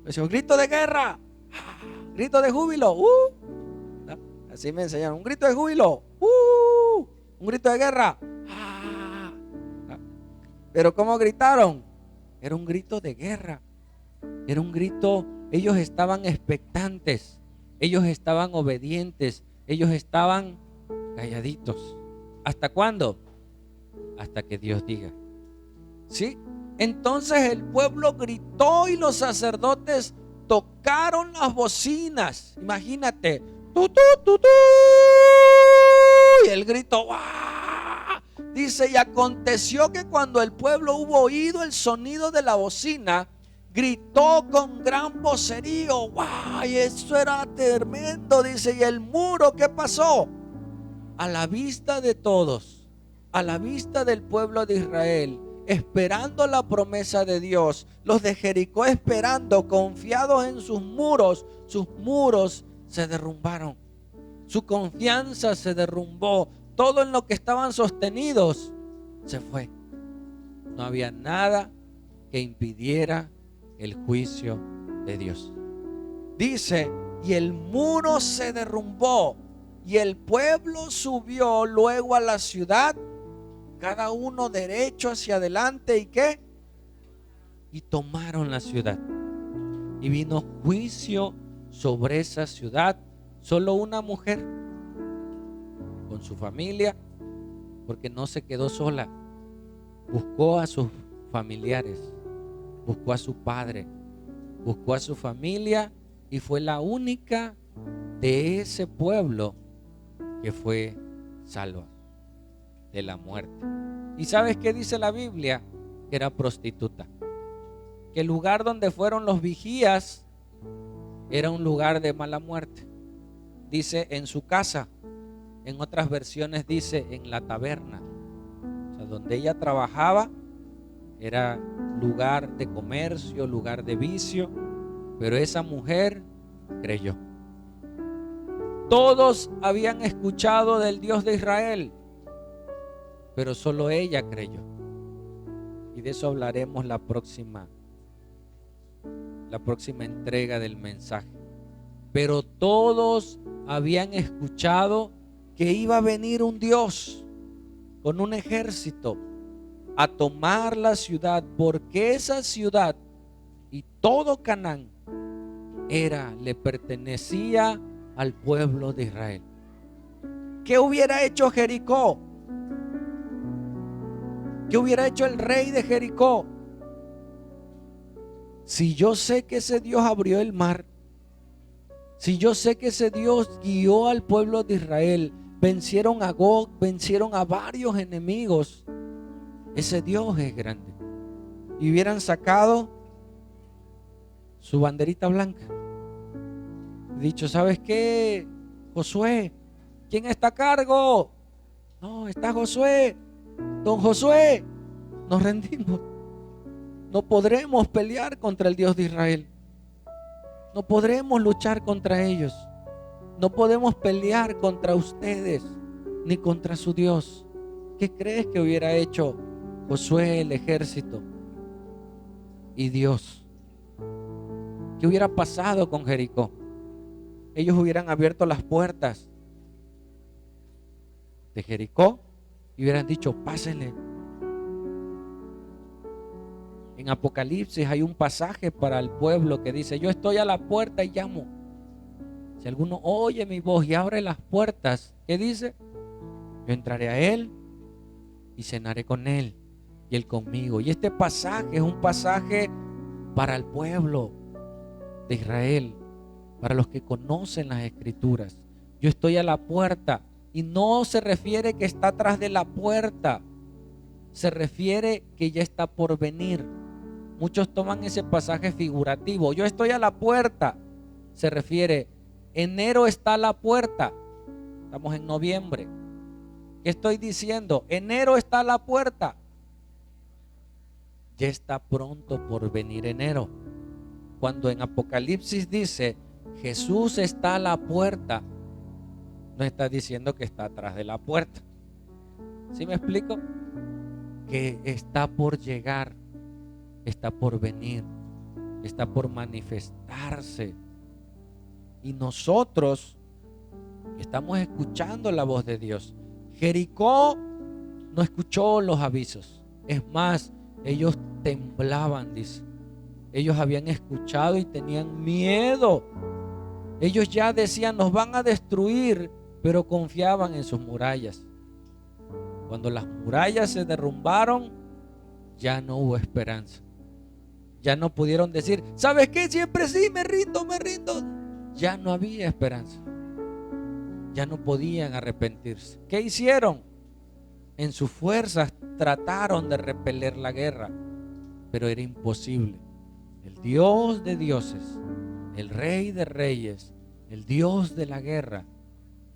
Pues un grito de guerra, grito de júbilo. Así me enseñaron. Un grito de júbilo. Un grito de guerra. Pero ¿cómo gritaron? Era un grito de guerra. Era un grito. Ellos estaban expectantes. Ellos estaban obedientes. Ellos estaban calladitos. ¿Hasta cuándo? Hasta que Dios diga. ¿Sí? Entonces el pueblo gritó y los sacerdotes tocaron las bocinas. Imagínate. ¡Tu, tu, tu, tu! Y el grito. ¡Wah! Dice, y aconteció que cuando el pueblo hubo oído el sonido de la bocina, gritó con gran vocerío. ¡Wow! Y eso era tremendo. Dice, y el muro, ¿qué pasó? A la vista de todos, a la vista del pueblo de Israel, esperando la promesa de Dios, los de Jericó esperando, confiados en sus muros se derrumbaron. Su confianza se derrumbó. Todo en lo que estaban sostenidos se fue. No había nada que impidiera el juicio de Dios. Dice, y el muro se derrumbó y el pueblo subió luego a la ciudad, cada uno derecho hacia adelante. ¿Y qué? Y tomaron la ciudad. Y vino juicio sobre esa ciudad. Solo una mujer con su familia, porque no se quedó sola. Buscó a sus familiares, buscó a su padre, buscó a su familia, y fue la única de ese pueblo que fue salva de la muerte. ¿Y sabes qué dice la Biblia? Que era prostituta. Que el lugar donde fueron los vigías era un lugar de mala muerte. Dice en su casa. En otras versiones dice en la taberna. O sea, donde ella trabajaba era lugar de comercio, lugar de vicio. Pero esa mujer creyó. Todos habían escuchado del Dios de Israel, pero solo ella creyó. Y de eso hablaremos la próxima entrega del mensaje. Pero todos habían escuchado que iba a venir un Dios con un ejército a tomar la ciudad, porque esa ciudad y todo Canaán le pertenecía al pueblo de Israel. ¿Qué hubiera hecho Jericó? ¿Qué hubiera hecho el rey de Jericó? Si yo sé que ese Dios abrió el mar, si yo sé que ese Dios guió al pueblo de Israel, vencieron a Gog, vencieron a varios enemigos, ese Dios es grande. Y hubieran sacado su banderita blanca, dicho, ¿sabes qué? Josué, ¿quién está a cargo? No, está Josué. Don Josué, nos rendimos. No podremos pelear contra el Dios de Israel. No podremos luchar contra ellos. No podemos pelear contra ustedes ni contra su Dios. ¿Qué crees que hubiera hecho Josué, el ejército y Dios? ¿Qué hubiera pasado con Jericó? Ellos hubieran abierto las puertas de Jericó y hubieran dicho, pásenle. En Apocalipsis hay un pasaje para el pueblo que dice, yo estoy a la puerta y llamo. Si alguno oye mi voz y abre las puertas, ¿qué dice? Yo entraré a él y cenaré con él y él conmigo. Y este pasaje es un pasaje para el pueblo de Israel, para los que conocen las Escrituras. Yo estoy a la puerta, y no se refiere que está atrás de la puerta, se refiere que ya está por venir. Muchos toman ese pasaje figurativo. Yo estoy a la puerta, se refiere, enero está a la puerta, estamos en noviembre. ¿Qué estoy diciendo? Enero está a la puerta, ya está pronto por venir enero. Cuando en Apocalipsis dice Jesús está a la puerta, no está diciendo que está atrás de la puerta. ¿Sí me explico? Que está por llegar, está por venir, está por manifestarse. Y nosotros estamos escuchando la voz de Dios. Jericó no escuchó los avisos. Es más, ellos temblaban, dice. Ellos habían escuchado y tenían miedo. Ellos ya decían, nos van a destruir, pero confiaban en sus murallas. Cuando las murallas se derrumbaron, ya no hubo esperanza. Ya no pudieron decir, ¿sabes qué? Siempre sí, me rindo, me rindo. Ya no había esperanza. Ya no podían arrepentirse. ¿Qué hicieron? En sus fuerzas trataron de repeler la guerra, pero era imposible. El Dios de dioses, el Rey de reyes, el Dios de la guerra,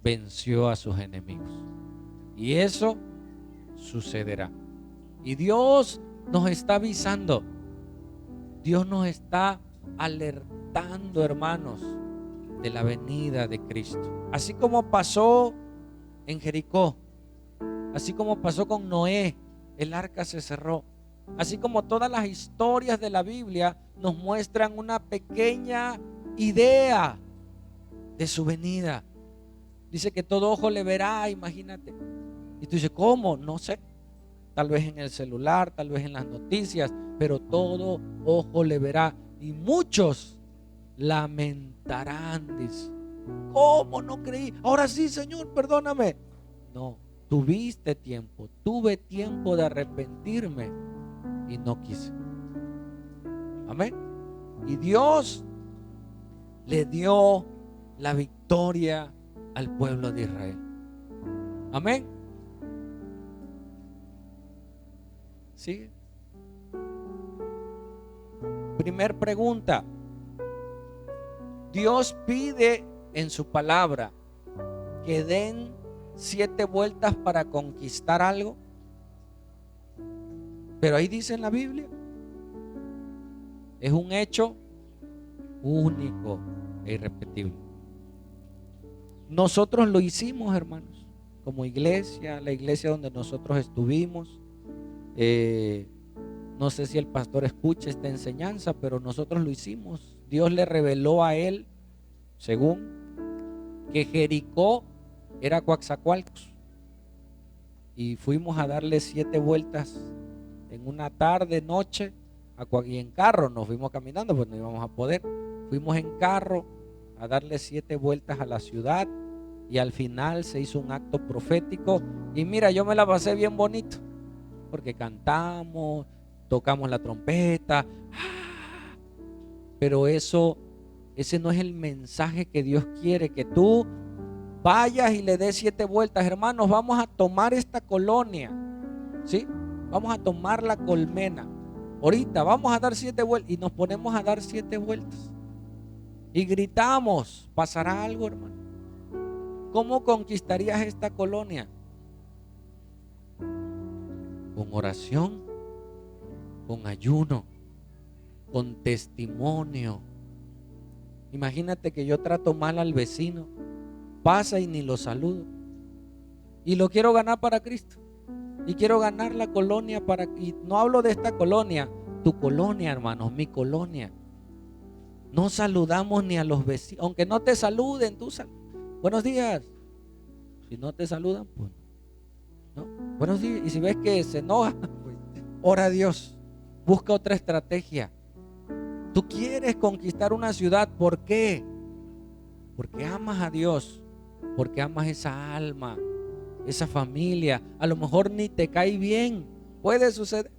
venció a sus enemigos. Y eso sucederá. Y Dios nos está avisando. Dios nos está alertando, hermanos, de la venida de Cristo. Así como pasó en Jericó, así como pasó con Noé, el arca se cerró. Así como todas las historias de la Biblia nos muestran una pequeña idea de su venida. Dice que todo ojo le verá, imagínate. Y tú dices, ¿cómo? No sé. Tal vez en el celular, tal vez en las noticias, pero todo ojo le verá. Y muchos lamentarán, dice. ¿Cómo no creí? Ahora sí, Señor, perdóname. No, tuviste tiempo, tuve tiempo de arrepentirme y no quise. Amén. Y Dios le dio la victoria al pueblo de Israel. Amén. ¿Sí? Primer pregunta. Dios pide en su palabra que den 7 vueltas para conquistar algo. Pero ahí dice en la Biblia, es un hecho único e irrepetible. Nosotros lo hicimos, hermanos, como iglesia, la iglesia donde nosotros estuvimos. No sé si el pastor escucha esta enseñanza, pero nosotros lo hicimos. Dios le reveló a él, según, que Jericó era Coatzacoalcos. Y fuimos a darle 7 vueltas en una tarde, noche, y en carro. Nos fuimos caminando, pues no íbamos a poder. Fuimos en carro a darle 7 vueltas a la ciudad, y al final se hizo un acto profético. Y mira, yo me la pasé bien bonito, porque cantamos, tocamos la trompeta, pero ese no es el mensaje que Dios quiere, que tú vayas y le des 7 vueltas. Hermanos, vamos a tomar esta colonia, ¿sí? Vamos a tomar la colmena. Ahorita vamos a dar 7 vueltas, y nos ponemos a dar 7 vueltas y gritamos. ¿Pasará algo, hermano? ¿Cómo conquistarías esta colonia? Con oración, con ayuno, con testimonio. Imagínate que yo trato mal al vecino, pasa y ni lo saludo, y lo quiero ganar para Cristo, y quiero ganar la colonia y no hablo de esta colonia, tu colonia, hermanos, mi colonia. No saludamos ni a los vecinos, aunque no te saluden, buenos días. Si no te saludan, pues no. Buenos días. Y si ves que se enoja, pues ora a Dios, busca otra estrategia. Tú quieres conquistar una ciudad, ¿por qué? Porque amas a Dios, porque amas esa alma, esa familia. A lo mejor ni te cae bien, puede suceder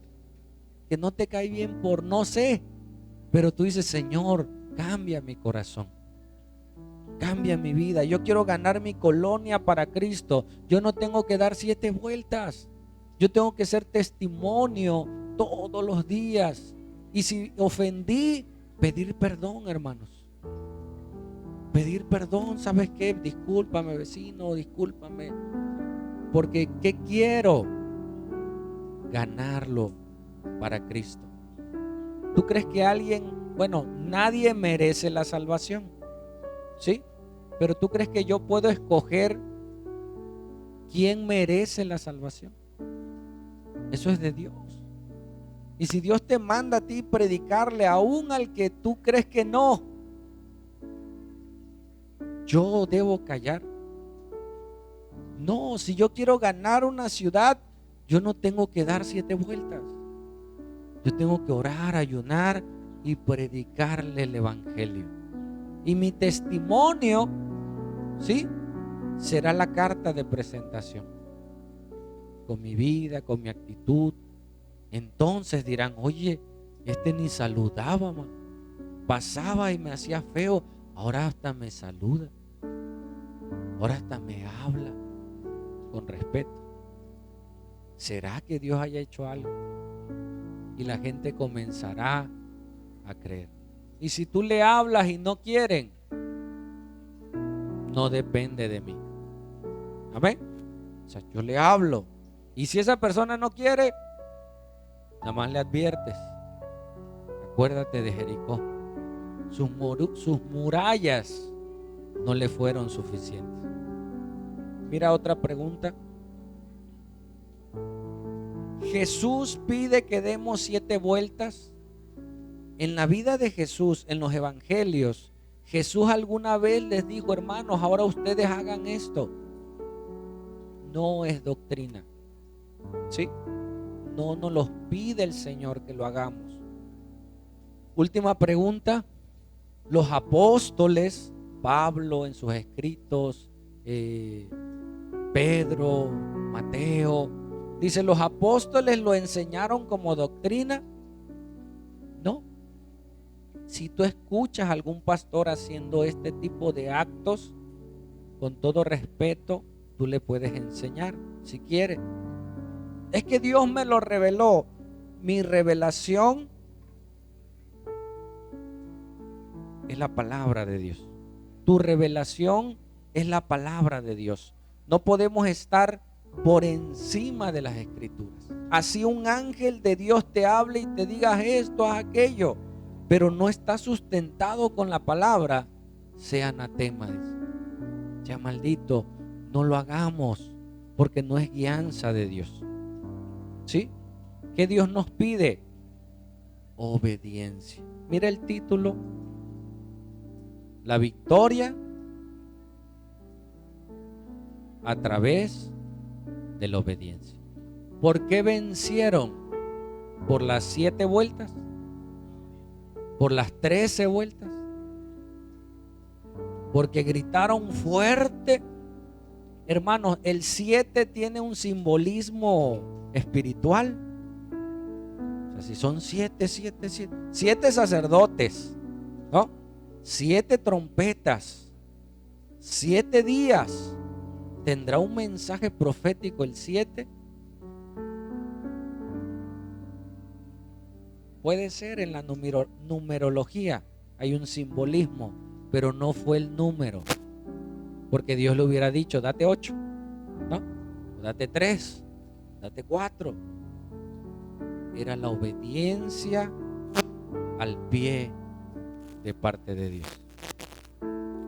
que no te cae bien por no sé, Pero tú dices, Señor, cambia mi corazón, cambia mi vida. Yo quiero ganar mi colonia para Cristo. Yo no tengo que dar 7 vueltas. Yo tengo que ser testimonio todos los días. Y si ofendí, pedir perdón, hermanos. Pedir perdón, ¿sabes qué? Discúlpame, vecino, discúlpame. Porque ¿qué quiero? Ganarlo para Cristo. ¿Tú crees que alguien, bueno, nadie merece la salvación? ¿Sí? Pero ¿tú crees que yo puedo escoger quién merece la salvación? Eso es de Dios. Y si Dios te manda a ti predicarle aún al que tú crees que no, ¿yo debo callar? No, si yo quiero ganar una ciudad, yo no tengo que dar 7 vueltas. Yo tengo que orar, ayunar y predicarle el evangelio. Y mi testimonio, ¿sí?, será la carta de presentación. Con mi vida, con mi actitud. Entonces dirán, oye, este ni saludaba, man. Pasaba y me hacía feo. Ahora hasta me saluda. Ahora hasta me habla con respeto. ¿Será que Dios haya hecho algo? Y la gente comenzará a creer. Y si tú le hablas y no quieren, no depende de mí. Amén. O sea, yo le hablo. Y si esa persona no quiere, nada más le adviertes. Acuérdate de Jericó. Sus murallas no le fueron suficientes. Mira otra pregunta. Jesús pide que demos 7 vueltas. En la vida de Jesús, en los evangelios, Jesús alguna vez les dijo, hermanos, ahora ustedes hagan esto. No es doctrina, ¿sí? No nos los pide el Señor que lo hagamos. Última pregunta. Los apóstoles, Pablo en sus escritos, Pedro, Mateo, dice, ¿los apóstoles lo enseñaron como doctrina? No. Si tú escuchas a algún pastor haciendo este tipo de actos, con todo respeto, tú le puedes enseñar si quieres. Es que Dios me lo reveló. Mi revelación es la palabra de Dios. Tu revelación es la palabra de Dios. No podemos estar por encima de las escrituras. Así un ángel de Dios te hable y te diga esto, haz aquello, pero no está sustentado con la palabra, sea anatema, sea maldito. No lo hagamos, porque no es guianza de Dios. ¿Sí? ¿Qué Dios nos pide? Obediencia. Mira el título: la victoria a través de la obediencia. ¿Por qué vencieron? ¿Por las 7 vueltas? ¿Por las 13 vueltas? Porque gritaron fuerte. Hermanos, el 7 tiene un simbolismo espiritual. O sea, si son 7 sacerdotes, ¿no? 7 trompetas, 7 días. ¿Tendrá un mensaje profético el 7? Puede ser, en la numerología hay un simbolismo, pero no fue el número, porque Dios le hubiera dicho, date 8, ¿no? O date 3, date 4. Era la obediencia al pie de parte de Dios.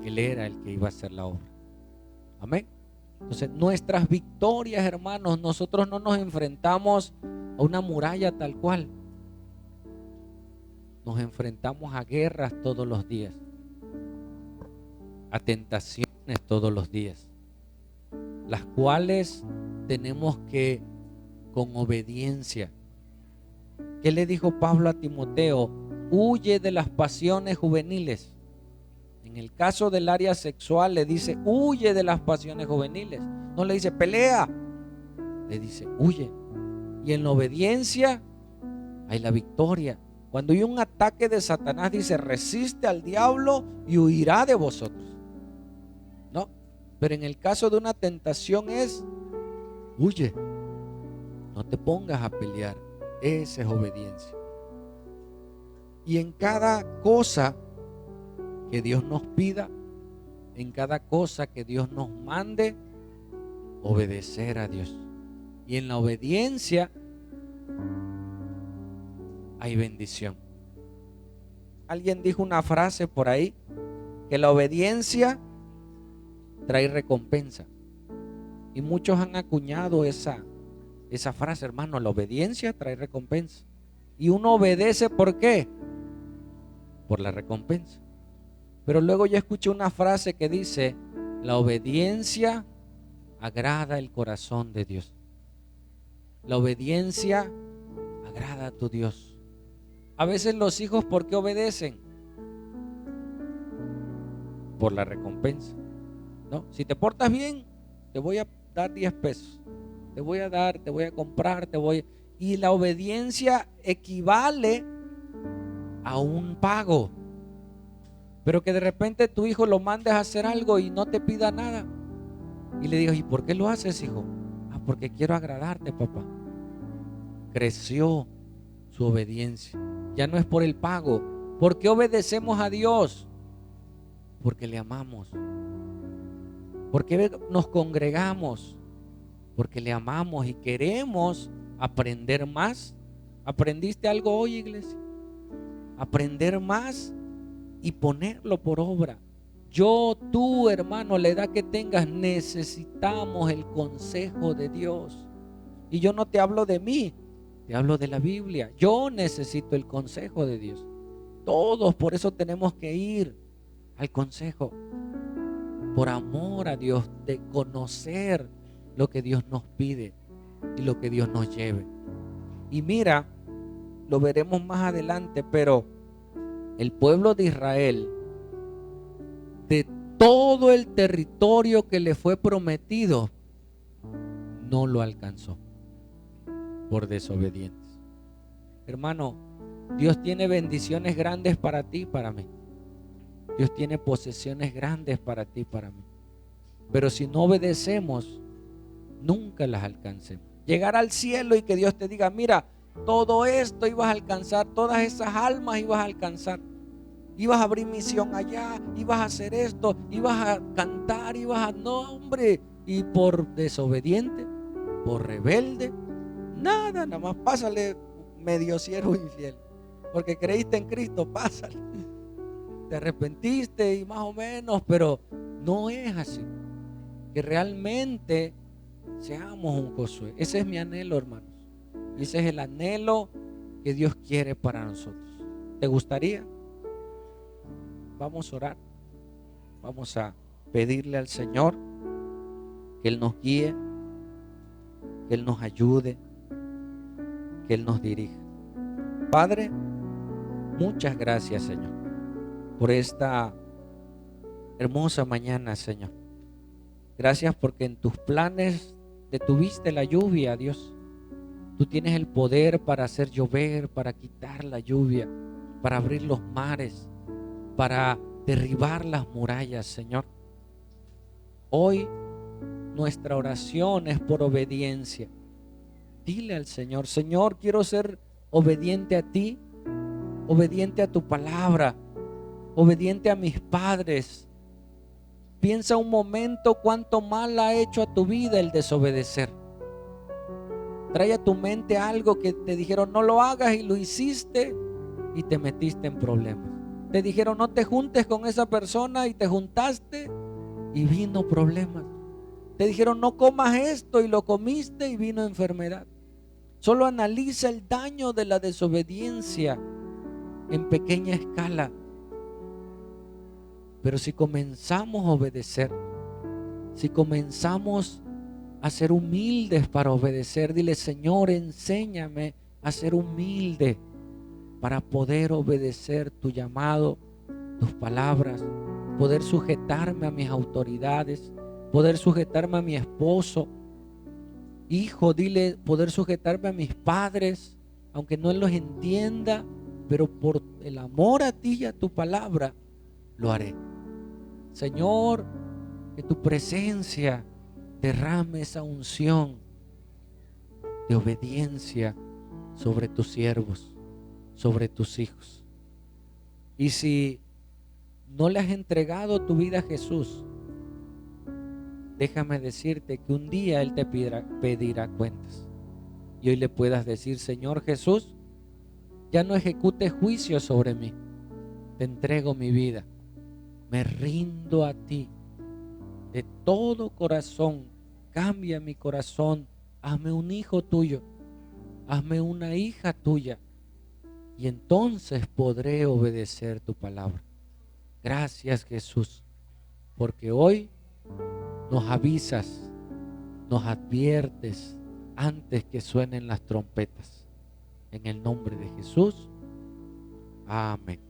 Él era el que iba a hacer la obra. Amén. Entonces, nuestras victorias, hermanos, nosotros no nos enfrentamos a una muralla tal cual. Nos enfrentamos a guerras todos los días, a tentaciones todos los días, las cuales tenemos que, con obediencia. ¿Qué le dijo Pablo a Timoteo? Huye de las pasiones juveniles. En el caso del área sexual le dice, huye de las pasiones juveniles. No le dice, pelea. Le dice, huye. Y en la obediencia hay la victoria. Cuando hay un ataque de Satanás, dice: resiste al diablo y huirá de vosotros. No, pero en el caso de una tentación es: huye, no te pongas a pelear. Esa es obediencia. Y en cada cosa que Dios nos pida, en cada cosa que Dios nos mande, obedecer a Dios. Y en la obediencia hay bendición. Alguien dijo una frase por ahí, que la obediencia trae recompensa. Y muchos han acuñado esa frase, hermano: la obediencia trae recompensa. Y uno obedece, ¿por qué? Por la recompensa. Pero luego yo escuché una frase que dice: la obediencia agrada el corazón de Dios. La obediencia agrada a tu Dios. A veces los hijos, ¿por qué obedecen? Por la recompensa, ¿no? Si te portas bien, te voy a dar 10 pesos. Te voy a dar, te voy a comprar, Y la obediencia equivale a un pago. Pero que de repente tu hijo lo mandes a hacer algo y no te pida nada. Y le digas: ¿y por qué lo haces, hijo? Porque quiero agradarte, papá. Creció su obediencia. Ya no es por el pago. ¿Por qué obedecemos a Dios? Porque le amamos. ¿Por qué nos congregamos? Porque le amamos y queremos aprender más. ¿Aprendiste algo hoy, iglesia? Aprender más y ponerlo por obra. Yo, tú, hermano, la edad que tengas, necesitamos el consejo de Dios. Y yo no te hablo de mí, te hablo de la Biblia. Yo necesito el consejo de Dios. Todos por eso tenemos que ir al consejo, por amor a Dios, de conocer lo que Dios nos pide y lo que Dios nos lleve. Y mira, lo veremos más adelante, pero el pueblo de Israel, de todo el territorio que le fue prometido, no lo alcanzó por desobedientes. Hermano, Dios tiene bendiciones grandes para ti y para mí. Dios tiene posesiones grandes para ti y para mí. Pero si no obedecemos, nunca las alcancemos. Llegar al cielo y que Dios te diga: mira, todo esto ibas a alcanzar, todas esas almas ibas a alcanzar. Ibas a abrir misión allá, ibas a hacer esto, ibas a cantar, no, hombre. Y por desobediente, por rebelde, nada más pásale, medio siervo infiel. Porque creíste en Cristo, pásale. Te arrepentiste y más o menos, pero no es así. Que realmente seamos un Josué. Ese es mi anhelo, hermanos. Ese es el anhelo que Dios quiere para nosotros. ¿Te gustaría? Vamos a orar. Vamos a pedirle al Señor que Él nos guíe, que Él nos ayude, que Él nos dirija. Padre, muchas gracias, Señor, por esta hermosa mañana, Señor. Gracias porque en tus planes detuviste la lluvia, Dios. Tú tienes el poder para hacer llover, para quitar la lluvia, para abrir los mares, para derribar las murallas, Señor. Hoy nuestra oración es por obediencia. Dile al Señor: Señor, quiero ser obediente a ti, obediente a tu palabra, obediente a mis padres. Piensa un momento cuánto mal ha hecho a tu vida el desobedecer. Trae a tu mente algo que te dijeron: no lo hagas, y lo hiciste y te metiste en problemas. Te dijeron: no te juntes con esa persona, y te juntaste y vino problemas. Te dijeron: no comas esto, y lo comiste y vino enfermedad. Solo analiza el daño de la desobediencia en pequeña escala. Pero si comenzamos a obedecer, si comenzamos a ser humildes para obedecer, dile: Señor, enséñame a ser humilde para poder obedecer tu llamado, tus palabras, poder sujetarme a mis autoridades, poder sujetarme a mi esposo. Hijo, dile: poder sujetarme a mis padres, aunque no los entienda, pero por el amor a ti y a tu palabra, lo haré. Señor, que tu presencia derrame esa unción de obediencia sobre tus siervos, sobre tus hijos. Y si no le has entregado tu vida a Jesús, déjame decirte que un día Él te pedirá cuentas. Y hoy le puedas decir: Señor Jesús, ya no ejecutes juicio sobre mí. Te entrego mi vida. Me rindo a ti. De todo corazón, cambia mi corazón. Hazme un hijo tuyo. Hazme una hija tuya. Y entonces podré obedecer tu palabra. Gracias, Jesús, porque hoy nos avisas, nos adviertes antes que suenen las trompetas. En el nombre de Jesús. Amén.